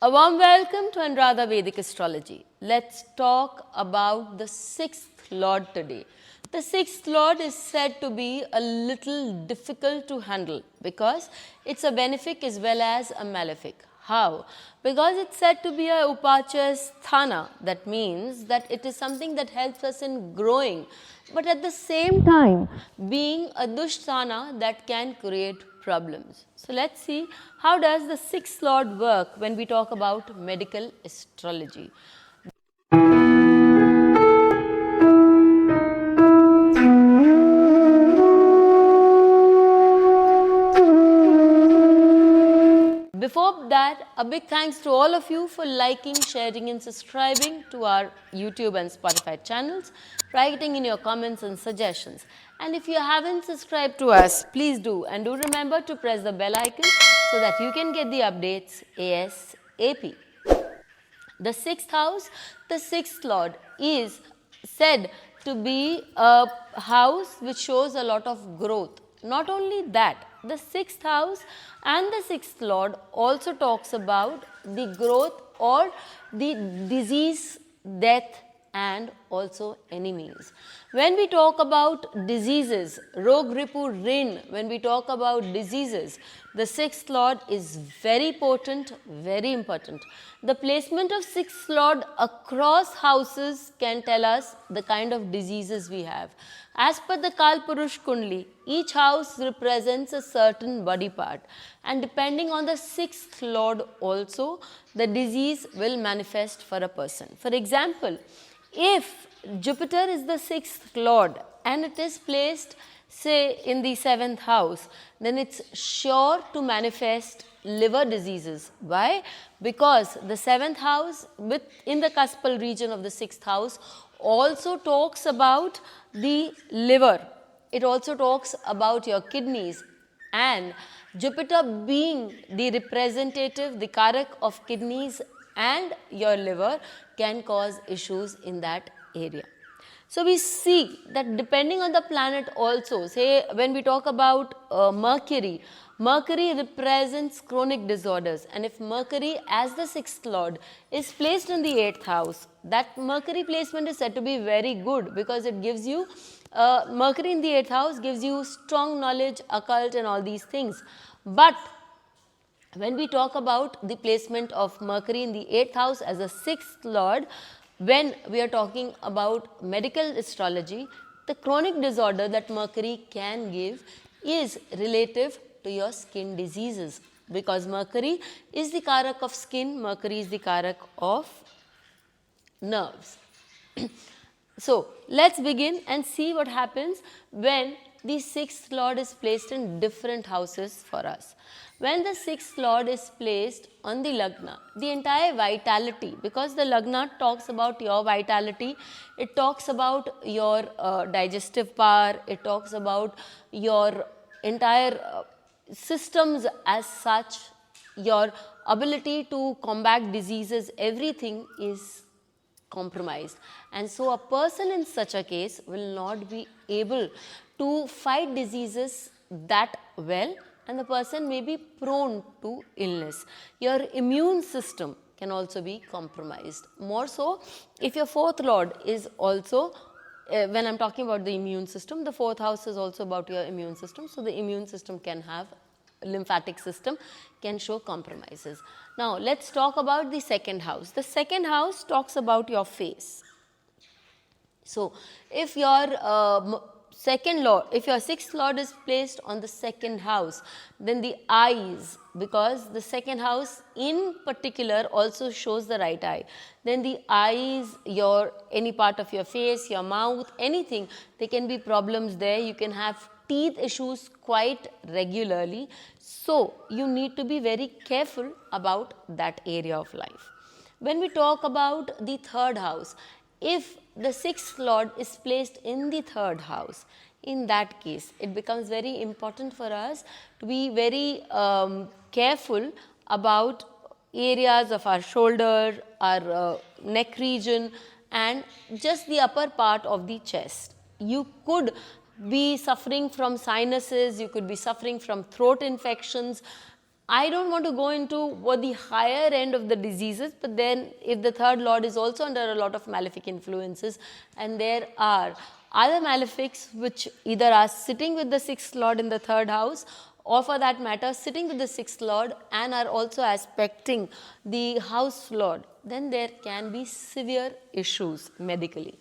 A warm welcome to Anuradha Vedic Astrology. Let's talk about the 6th Lord today. The 6th Lord is said to be a little difficult to handle because it's a benefic as well as a malefic. How? Because it's said to be a Upachya Sthana. That means that it is something that helps us in growing, but at the same time being a Dusthana that can create problems. So let's see how does the 6th Lord work when we talk about medical astrology. Before that, a big thanks to all of you for liking, sharing and subscribing to our YouTube and Spotify channels, writing in your comments and suggestions. And if you haven't subscribed to us, please do, and do remember to press the bell icon so that you can get the updates ASAP. The 6th house, the 6th Lord, is said to be a house which shows a lot of growth. Not only that, the 6th house and the 6th Lord also talks about the growth or the disease, death and also enemies. When we talk about diseases, Rog Ripu Rin, when we talk about diseases, the 6th Lord is very potent, very important. The placement of 6th Lord across houses can tell us the kind of diseases we have. As per the Kalpurush Kundali, each house represents a certain body part, and depending on the 6th Lord also, the disease will manifest for a person. For example, if Jupiter is the 6th Lord and it is placed, say, in the 7th house, then it's sure to manifest liver diseases. Why? Because the 7th house within the cuspal region of the 6th house also talks about the liver. It also talks about your kidneys, and Jupiter being the representative, the karak of kidneys and your liver can cause issues in that area. So we see that depending on the planet also, say when we talk about Mercury, Mercury represents chronic disorders, and if Mercury as the 6th Lord is placed in the 8th house, that Mercury placement is said to be very good because it gives you, Mercury in the 8th house gives you strong knowledge, occult and all these things. But when we talk about the placement of Mercury in the 8th house as a 6th Lord, when we are talking about medical astrology, the chronic disorder that Mercury can give is relative to your skin diseases, because Mercury is the karak of skin, Mercury is the karak of nerves. So let's begin and see what happens when the 6th Lord is placed in different houses for us. When the 6th Lord is placed on the Lagna, the entire vitality, because the Lagna talks about your vitality, it talks about your digestive power, it talks about your entire systems as such, your ability to combat diseases, everything is compromised. And so a person in such a case will not be able to fight diseases that well, and the person may be prone to illness. Your immune system can also be compromised. More so, if your 4th Lord is also, when I am talking about the immune system, the 4th house is also about your immune system. So the immune system can have, lymphatic system can show compromises. Now let's talk about the 2nd house. The 2nd house talks about your face. So if your 2nd Lord, if your 6th Lord is placed on the 2nd house, then the eyes, because the 2nd house in particular also shows the right eye, then the eyes, your any part of your face, your mouth, anything, there can be problems there. You can have teeth issues quite regularly. So you need to be very careful about that area of life. When we talk about the 3rd house, if the 6th Lord is placed in the 3rd house, in that case, it becomes very important for us to be very careful about areas of our shoulder, our neck region and just the upper part of the chest. You could be suffering from sinuses, you could be suffering from throat infections, I don't want to go into what the higher end of the diseases, but then if the third lord is also under a lot of malefic influences, and there are other malefics which either are sitting with the sixth lord in the third house, or for that matter sitting with the sixth lord and are also aspecting the house lord, then there can be severe issues medically.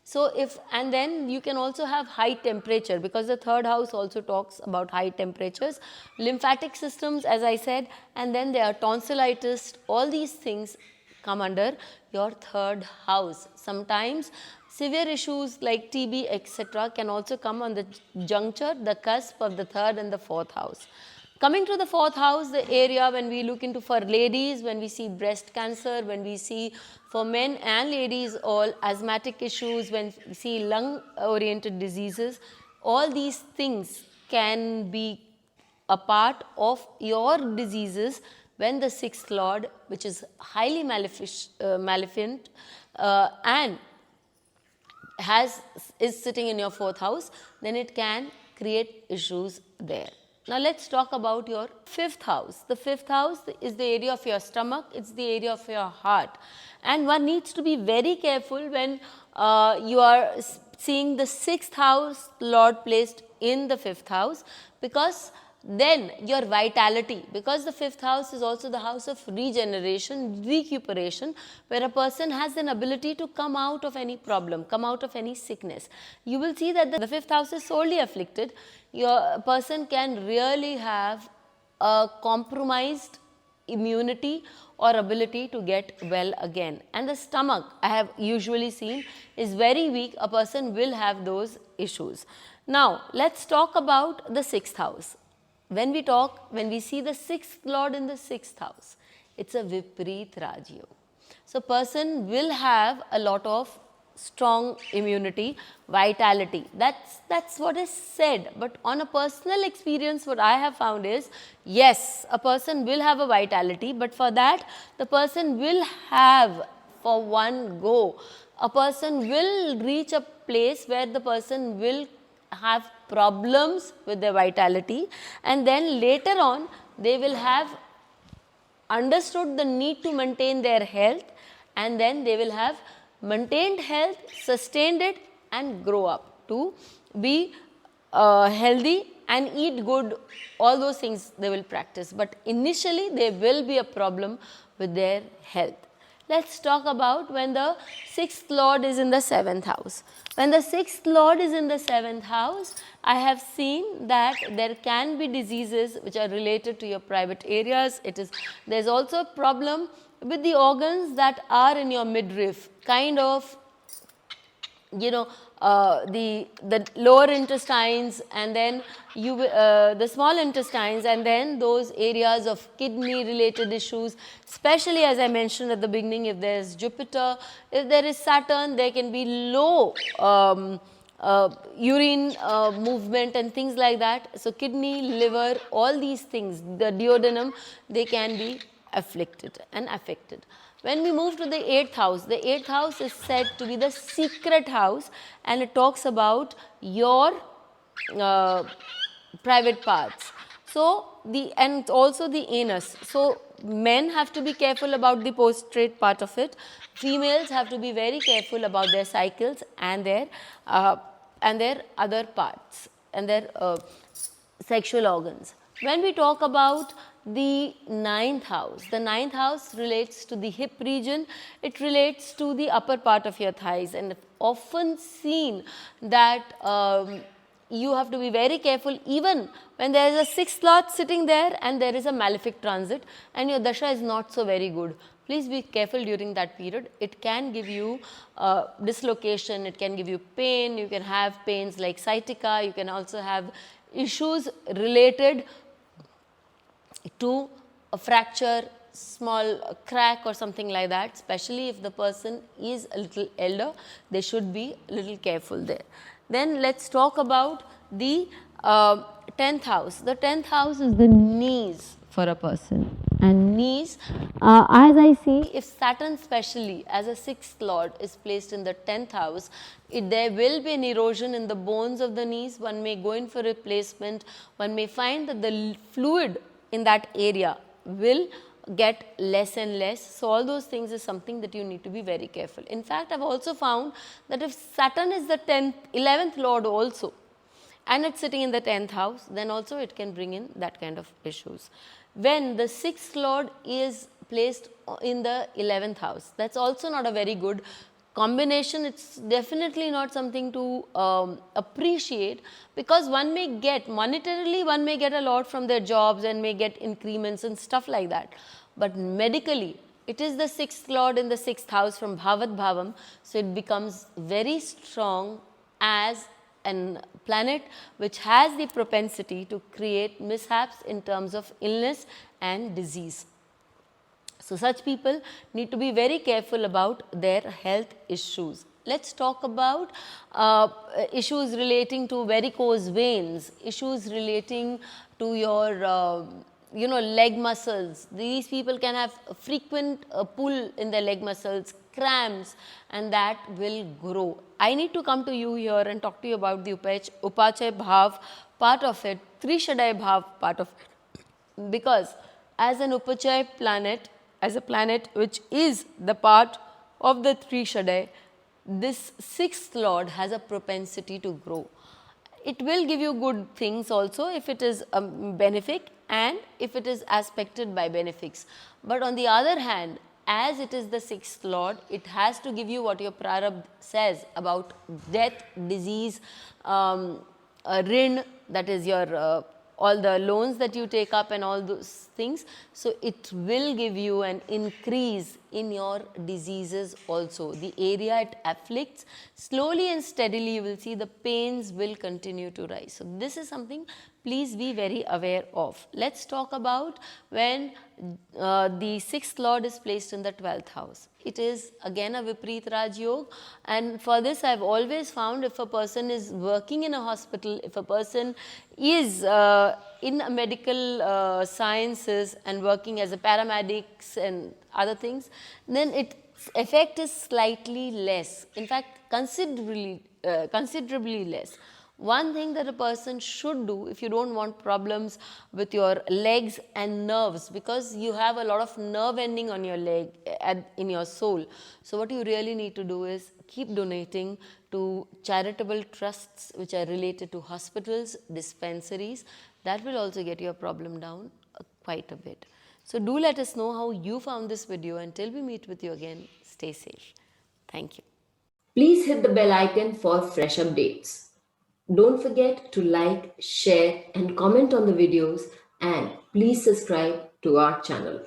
So if, and then you can also have high temperature, because the third house also talks about high temperatures, lymphatic systems as I said, and then there are tonsillitis, all these things come under your third house. Sometimes severe issues like TB etc. can also come on the juncture, the cusp of the third and the fourth house. Coming to the fourth house, the area when we look into for ladies, when we see breast cancer, when we see for men and ladies all asthmatic issues, when we see lung oriented diseases, all these things can be a part of your diseases when the sixth lord, which is highly maleficent and is sitting in your fourth house, then it can create issues there. Now let's talk about your fifth house. The fifth house is the area of your stomach, it's the area of your heart, and one needs to be very careful when you are seeing the sixth house lord placed in the fifth house, because then your vitality, because the fifth house is also the house of regeneration, recuperation, where a person has an ability to come out of any problem, come out of any sickness. You will see that the fifth house is sorely afflicted. Your person can really have a compromised immunity or ability to get well again. And the stomach, I have usually seen, is very weak. A person will have those issues. Now let's talk about the sixth house. When we see the sixth lord in the sixth house, it's a Vipreet Rajyog. So person will have a lot of strong immunity, vitality. That's what is said. But on a personal experience, what I have found is, yes, a person will have a vitality, but for that, the person will have, for one go, a person will reach a place where the person will have problems with their vitality, and then later on they will have understood the need to maintain their health, and then they will have maintained health, sustained it, and grow up to be healthy and eat good. All those things they will practice, but initially there will be a problem with their health. Let's talk about when the sixth lord is in the seventh house. When the sixth lord is in the seventh house, I have seen that there can be diseases which are related to your private areas. There's also a problem with the organs that are in your midriff, kind of, you know, the lower intestines, and then the small intestines, and then those areas of kidney related issues, especially as I mentioned at the beginning, if there is Jupiter, if there is Saturn, there can be low urine movement and things like that. So kidney, liver, all these things, the duodenum, they can be afflicted and affected. When we move to the 8th house, the 8th house is said to be the secret house, and it talks about your private parts. So and also the anus. So men have to be careful about the prostrate part of it. Females have to be very careful about their cycles and their other parts and their sexual organs. When we talk about the 9th house relates to the hip region. It relates to the upper part of your thighs, and often seen that you have to be very careful even when there is a sixth lord sitting there and there is a malefic transit and your dasha is not so very good. Please be careful during that period. It can give you dislocation, it can give you pain, you can have pains like sciatica, you can also have issues related to a fracture, small crack or something like that, especially if the person is a little elder, they should be a little careful there. Then let's talk about the 10th house. The 10th house is the knees for a person, and knees, as I see, if Saturn especially as a 6th lord is placed in the 10th house, there will be an erosion in the bones of the knees. One may go in for replacement, one may find that the fluid in that area will get less and less. So, all those things is something that you need to be very careful. In fact, I have also found that if Saturn is the 11th lord also, and it's sitting in the 10th house, then also it can bring in that kind of issues. When the 6th lord is placed in the 11th house, that's also not a very good combination. It's definitely not something to appreciate, because one may get monetarily, one may get a lot from their jobs and may get increments and stuff like that, but medically it is the 6th lord in the 6th house from Bhavat Bhavam, so it becomes very strong as a planet which has the propensity to create mishaps in terms of illness and disease. So, such people need to be very careful about their health issues. Let's talk about issues relating to varicose veins, issues relating to your leg muscles. These people can have frequent pull in their leg muscles, cramps, and that will grow. I need to come to you here and talk to you about the Upachay Bhav part of it, Trishadai Bhav part of it, because as an Upachay planet, as a planet which is the part of the Trishadai, this 6th lord has a propensity to grow. It will give you good things also if it is benefic and if it is aspected by benefics. But on the other hand, as it is the 6th lord, it has to give you what your prarabdha says about death, disease, rin, that is your all the loans that you take up and all those things. So, it will give you an increase in your diseases also. The area it afflicts, slowly and steadily you will see the pains will continue to rise. So, this is something please be very aware of. Let's talk about when the 6th lord is placed in the 12th house. It is again a Vipreet Raj Yoga, and for this I have always found, if a person is working in a hospital, if a person is in a medical sciences and working as a paramedics and other things, then its effect is slightly less, in fact considerably less. One thing that a person should do if you don't want problems with your legs and nerves, because you have a lot of nerve ending on your leg in your soul. So, what you really need to do is keep donating to charitable trusts which are related to hospitals, dispensaries. That will also get your problem down quite a bit. So, do let us know how you found this video, and till we meet with you again, stay safe. Thank you. Please hit the bell icon for fresh updates. Don't forget to like, share and comment on the videos, and please subscribe to our channel.